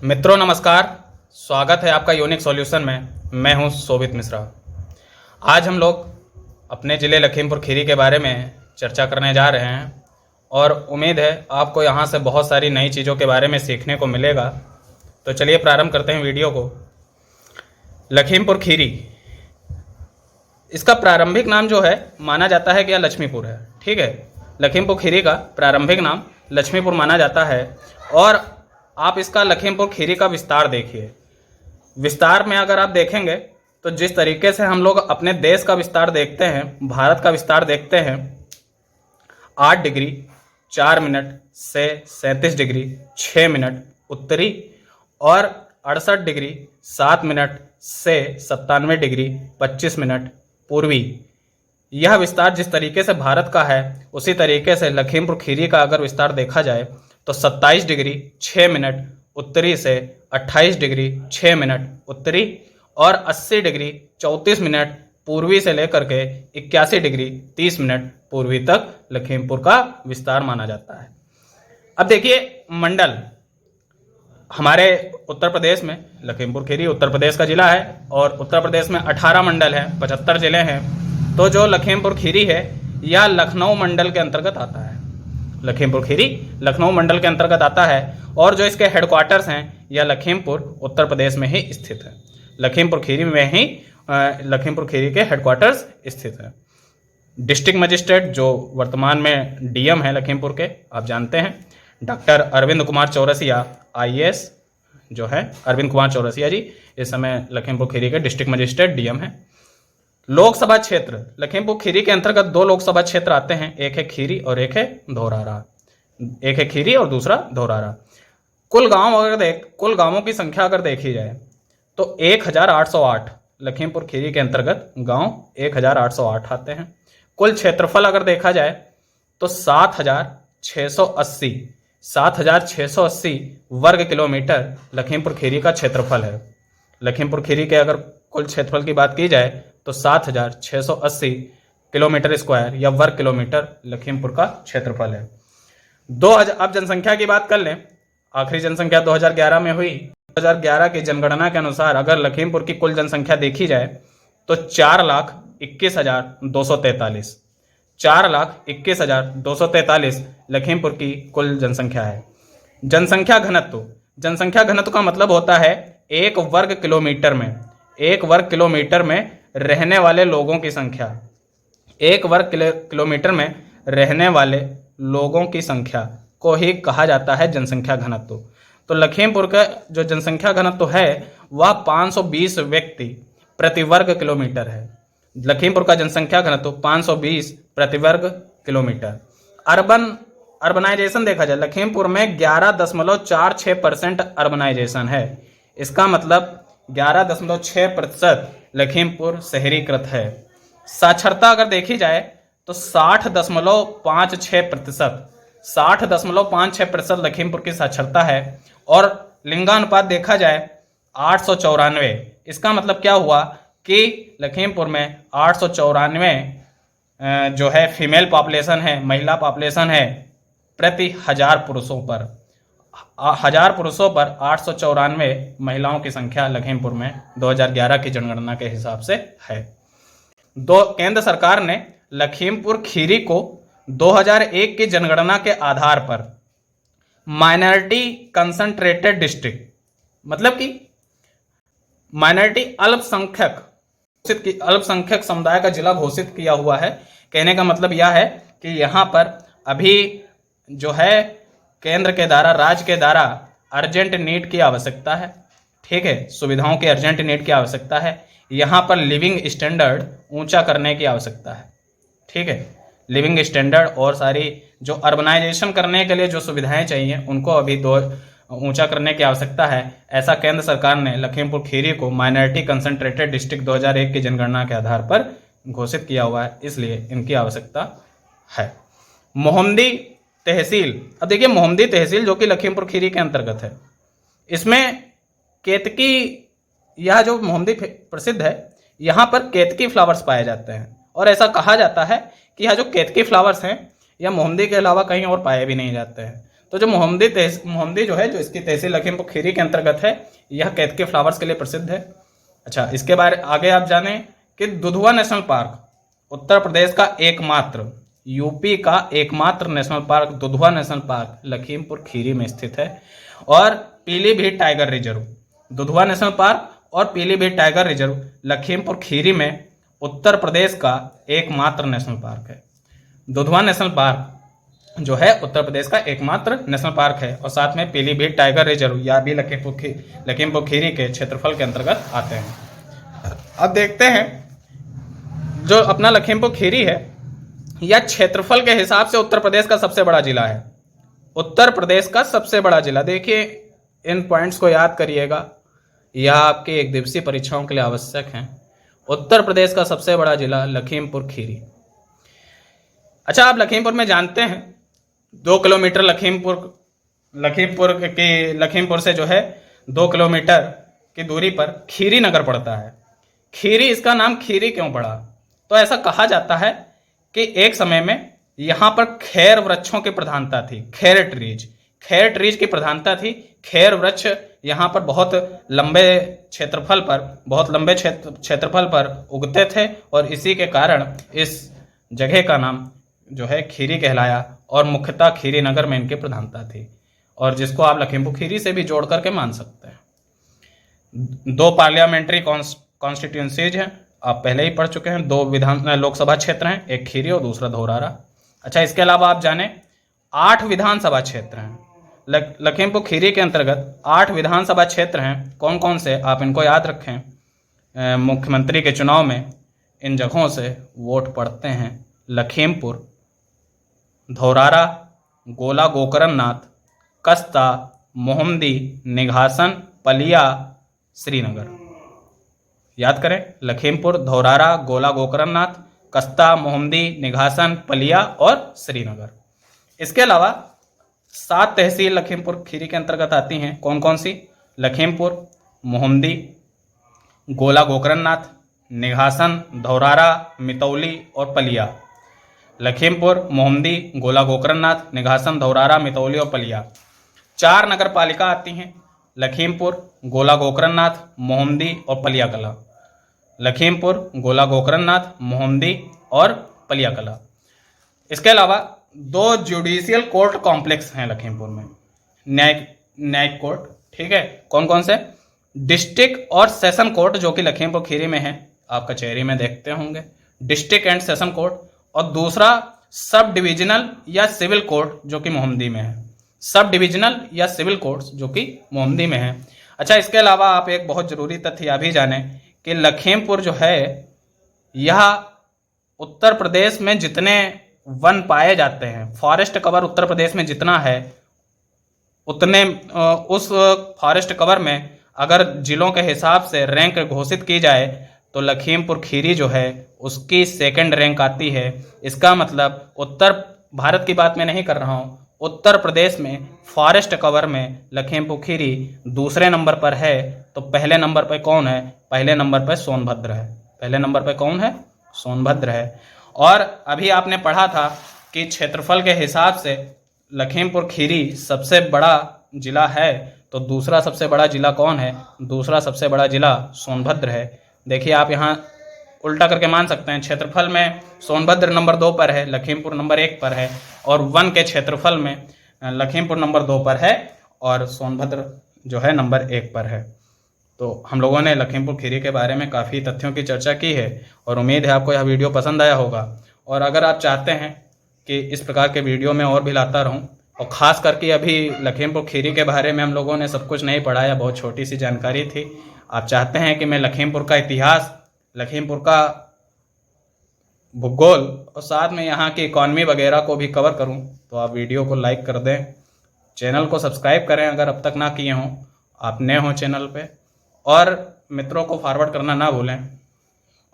मित्रों नमस्कार। स्वागत है आपका यूनिक सॉल्यूशन में। मैं हूं शोभित मिश्रा। आज हम लोग अपने ज़िले लखीमपुर खीरी के बारे में चर्चा करने जा रहे हैं और उम्मीद है आपको यहां से बहुत सारी नई चीज़ों के बारे में सीखने को मिलेगा। तो चलिए प्रारंभ करते हैं वीडियो को। लखीमपुर खीरी, इसका प्रारंभिक नाम जो है माना जाता है कि यह लक्ष्मीपुर है। ठीक है, लखीमपुर खीरी का प्रारंभिक नाम लक्ष्मीपुर माना जाता है। और आप इसका लखीमपुर खीरी का विस्तार देखिए। विस्तार में अगर आप देखेंगे तो जिस तरीके से हम लोग अपने देश का विस्तार देखते हैं, भारत का विस्तार देखते हैं, 8 डिग्री 4 मिनट से 37 डिग्री 6 मिनट उत्तरी और 68 डिग्री 7 मिनट से 97 डिग्री 25 मिनट पूर्वी, यह विस्तार जिस तरीके से भारत का है उसी तरीके से लखीमपुर खीरी का अगर विस्तार देखा जाए तो 27 डिग्री 6 मिनट उत्तरी से 28 डिग्री 6 मिनट उत्तरी और 80 डिग्री 34 मिनट पूर्वी से लेकर के 81 डिग्री 30 मिनट पूर्वी तक लखीमपुर का विस्तार माना जाता है। अब देखिए मंडल, हमारे उत्तर प्रदेश में लखीमपुर खीरी उत्तर प्रदेश का जिला है और उत्तर प्रदेश में 18 मंडल है, 75 जिले हैं। तो जो लखीमपुर खीरी है यह लखनऊ मंडल के अंतर्गत आता है। लखीमपुर खीरी लखनऊ मंडल के अंतर्गत आता है और जो इसके हेडक्वार्टर्स हैं यह लखीमपुर उत्तर प्रदेश में ही स्थित है। लखीमपुर खीरी में ही लखीमपुर खीरी के हेडक्वार्टर्स स्थित है। डिस्ट्रिक्ट मजिस्ट्रेट जो वर्तमान में डीएम है लखीमपुर के, आप जानते हैं, डॉक्टर अरविंद कुमार चौरसिया IAS जो है, अरविंद कुमार चौरसिया जी इस समय लखीमपुर खीरी के डिस्ट्रिक्ट मजिस्ट्रेट डीएम है। लोकसभा क्षेत्र, लखीमपुर खीरी के अंतर्गत 2 लोकसभा क्षेत्र आते हैं, एक है खीरी और एक है धौरारा। एक है खीरी और दूसरा धौरारा। कुल गांवों की संख्या अगर देखी जाए तो 1808 लखीमपुर खीरी के अंतर्गत गांव 1808 आते हैं। कुल क्षेत्रफल अगर देखा जाए तो 7,680 वर्ग किलोमीटर लखीमपुर खीरी का क्षेत्रफल है। लखीमपुर खीरी के अगर कुल क्षेत्रफल की बात की जाए तो 7,680 किलोमीटर स्क्वायर या वर्ग किलोमीटर लखीमपुर का क्षेत्रफल है। 2000, अब जनसंख्या की बात कर लें। आखिरी जनसंख्या 2011 में हुई। 2011 की जनगणना के अनुसार अगर लखीमपुर की कुल जनसंख्या देखी जाए तो 4,21,243 4,21,243 लखीमपुर की कुल जनसंख्या है। जनसंख्या घनत्व का मतलब होता है एक वर्ग किलोमीटर में रहने वाले लोगों की संख्या। एक वर्ग किलोमीटर में रहने वाले लोगों की संख्या को ही कहा जाता है जनसंख्या घनत्व। तो लखीमपुर का जो जनसंख्या घनत्व है वह 520 व्यक्ति प्रति वर्ग किलोमीटर है। लखीमपुर का जनसंख्या घनत्व 520 प्रति वर्ग किलोमीटर। अर्बनाइजेशन देखा जाए, लखीमपुर में 11.46% अर्बनाइजेशन है। इसका मतलब 11.6% लखीमपुर शहरीकृत है। साक्षरता अगर देखी जाए तो 60.56% लखीमपुर की साक्षरता है। और लिंगानुपात देखा जाए 894। इसका मतलब क्या हुआ कि लखीमपुर में 894 जो है फीमेल पॉपुलेशन है, महिला पॉपुलेशन है प्रति 1000 पुरुषों पर। 1000 पुरुषों पर 894 महिलाओं की संख्या लखीमपुर में 2011 की जनगणना के हिसाब से है। केंद्र सरकार ने लखीमपुर खीरी को 2001 की जनगणना के आधार पर माइनॉरिटी कंसंट्रेटेड डिस्ट्रिक्ट, मतलब कि माइनॉरिटी अल्पसंख्यक समुदाय का जिला घोषित किया हुआ है। कहने का मतलब यह है कि यहाँ पर अभी जो है केंद्र के द्वारा, राज्य के द्वारा अर्जेंट नीड की आवश्यकता है। ठीक है, सुविधाओं की अर्जेंट नीड की आवश्यकता है। यहाँ पर लिविंग स्टैंडर्ड ऊंचा करने की आवश्यकता है। ठीक है, लिविंग स्टैंडर्ड और सारी जो अर्बनाइजेशन करने के लिए जो सुविधाएं चाहिए उनको अभी ऊंचा करने की आवश्यकता है। ऐसा केंद्र सरकार ने लखीमपुर खीरी को माइनॉरिटी कंसंट्रेटेड डिस्ट्रिक्ट 2001 की जनगणना के आधार पर घोषित किया हुआ है, इसलिए इनकी आवश्यकता है। मोहम्मदी तहसील, अब देखिए मोहम्मदी तहसील जो कि लखीमपुर खीरी के अंतर्गत है, इसमें केतकी, यह जो मोहम्मदी प्रसिद्ध है, यहाँ पर केतकी फ्लावर्स पाए जाते हैं। और ऐसा कहा जाता है कि यह जो केतकी फ्लावर्स हैं यह मोहम्मदी के अलावा कहीं और पाए भी नहीं जाते हैं। तो जो मोहम्मदी जो है, जो इसकी तहसील लखीमपुर खीरी के अंतर्गत है, यह केतकी फ्लावर्स के लिए प्रसिद्ध है। अच्छा, इसके बारे आगे आप जाने कि दुधवा नेशनल पार्क उत्तर प्रदेश का एकमात्र, यूपी का एकमात्र national park Dudhwa national park Lakhimpur Kheri में स्थित है। और Pilibhit tiger reserve, Dudhwa national park और पीलीभीत टाइगर रिजर्व लखीमपुर खीरी में उत्तर प्रदेश का एकमात्र नेशनल पार्क है। दुधवा नेशनल पार्क जो है उत्तर प्रदेश का एकमात्र नेशनल पार्क है, और साथ में पीलीभीत टाइगर रिजर्व या भी लखीमपुर खीरी के क्षेत्रफल के अंतर्गत आते हैं। अब देखते हैं जो अपना लखीमपुर खीरी है, यह क्षेत्रफल के हिसाब से उत्तर प्रदेश का सबसे बड़ा जिला है। उत्तर प्रदेश का सबसे बड़ा जिला, देखिए इन पॉइंट्स को याद करिएगा, यह आपके एक दिवसीय परीक्षाओं के लिए आवश्यक हैं। उत्तर प्रदेश का सबसे बड़ा जिला लखीमपुर खीरी। अच्छा, आप लखीमपुर में जानते हैं 2 किलोमीटर लखीमपुर से जो है 2 किलोमीटर की दूरी पर खीरी नगर पड़ता है। खीरी, इसका नाम खीरी क्यों पड़ा? तो ऐसा कहा जाता है कि एक समय में यहाँ पर खैर वृक्षों की प्रधानता थी, खैर ट्रीज की प्रधानता थी। खैर वृक्ष यहाँ पर बहुत लंबे क्षेत्रफल पर उगते थे, और इसी के कारण इस जगह का नाम जो है खीरी कहलाया, और मुख्यतः खीरी नगर में इनकी प्रधानता थी, और जिसको आप लखीमपुर खीरी से भी जोड़ करके मान सकते हैं। 2 पार्लियामेंट्री कॉन्स्टिट्यूंसीज हैं, आप पहले ही पढ़ चुके हैं। 2 लोकसभा क्षेत्र हैं, एक खीरी और दूसरा धौरारा। अच्छा, इसके अलावा आप जाने 8 विधानसभा क्षेत्र हैं। लखीमपुर खीरी के अंतर्गत 8 विधानसभा क्षेत्र हैं। कौन कौन से, आप इनको याद रखें। मुख्यमंत्री के चुनाव में इन जगहों से वोट पड़ते हैं। लखीमपुर, धौरारा, गोला गोकरणनाथ, कस्ता, मोहम्मदी, निघासन, पलिया, श्रीनगर। याद करें, लखीमपुर, धौरारा, गोला गोकरणनाथ, कस्ता, मोहम्मदी, निघासन, पलिया और श्रीनगर। इसके अलावा 7 तहसील लखीमपुर खीरी के अंतर्गत आती हैं। कौन कौन सी? लखीमपुर, मोहम्मदी, गोला गोकरणनाथ, निघासन, धौरारा, मितौली और पलिया। लखीमपुर, मोहम्मदी, गोला गोकरणनाथ, निघासन, धौरारा, मितौली और पलिया। 4 नगर पालिका आती हैं, लखीमपुर, गोला गोकरणनाथ, मोहम्मदी और पलिया कला। लखीमपुर, गोला गोकरणनाथ, मोहम्मदी और पलिया कला। इसके अलावा 2 जुडिशियल कोर्ट कॉम्प्लेक्स हैं लखीमपुर में, न्यायिक कोर्ट। ठीक है, कौन कौन से? डिस्ट्रिक्ट और सेशन कोर्ट जो कि लखीमपुर खीरी में है, आप कचहरी में देखते होंगे, डिस्ट्रिक्ट एंड सेशन कोर्ट। और दूसरा सब डिविजनल या सिविल कोर्ट जो कि मोहम्मदी में है, सब डिविजनल या सिविल कोर्ट जो कि मोहम्मदी में है। अच्छा, इसके अलावा आप एक बहुत जरूरी तथ्य यह भी जाने कि लखीमपुर जो है, यह उत्तर प्रदेश में जितने वन पाए जाते हैं, फॉरेस्ट कवर उत्तर प्रदेश में जितना है, उतने उस फॉरेस्ट कवर में अगर जिलों के हिसाब से रैंक घोषित की जाए तो लखीमपुर खीरी जो है उसकी 2nd रैंक आती है। इसका मतलब उत्तर भारत की बात मैं नहीं कर रहा हूँ, उत्तर प्रदेश में फॉरेस्ट कवर में लखीमपुर खीरी 2 नंबर पर है। तो पहले नंबर पर कौन है? पहले नंबर पर सोनभद्र है। पहले नंबर पर कौन है? सोनभद्र है। और अभी आपने पढ़ा था कि क्षेत्रफल के हिसाब से लखीमपुर खीरी सबसे बड़ा जिला है, तो दूसरा सबसे बड़ा जिला कौन है? दूसरा सबसे बड़ा जिला सोनभद्र है। देखिए, आप यहाँ उल्टा करके मान सकते हैं, क्षेत्रफल में सोनभद्र नंबर 2 पर है, लखीमपुर नंबर 1 पर है, और वन के क्षेत्रफल में लखीमपुर नंबर 2 पर है और सोनभद्र जो है नंबर 1 पर है। तो हम लोगों ने लखीमपुर खीरी के बारे में काफ़ी तथ्यों की चर्चा की है, और उम्मीद है आपको यह वीडियो पसंद आया होगा। और अगर आप चाहते हैं कि इस प्रकार के वीडियो में और भी लाता रहूं, और ख़ास करके अभी लखीमपुर खीरी के बारे में हम लोगों ने सब कुछ नहीं पढ़ाया, बहुत छोटी सी जानकारी थी, आप चाहते हैं कि मैं लखीमपुर का इतिहास, लखीमपुर का भूगोल और साथ में यहाँ की इकॉनमी वगैरह को भी कवर करूं, तो आप वीडियो को लाइक कर दें, चैनल को सब्सक्राइब करें अगर अब तक ना किए हों, आप नए हों चैनल पे, और मित्रों को फॉरवर्ड करना ना भूलें,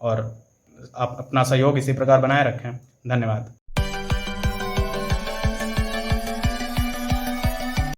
और आप अपना सहयोग इसी प्रकार बनाए रखें। धन्यवाद।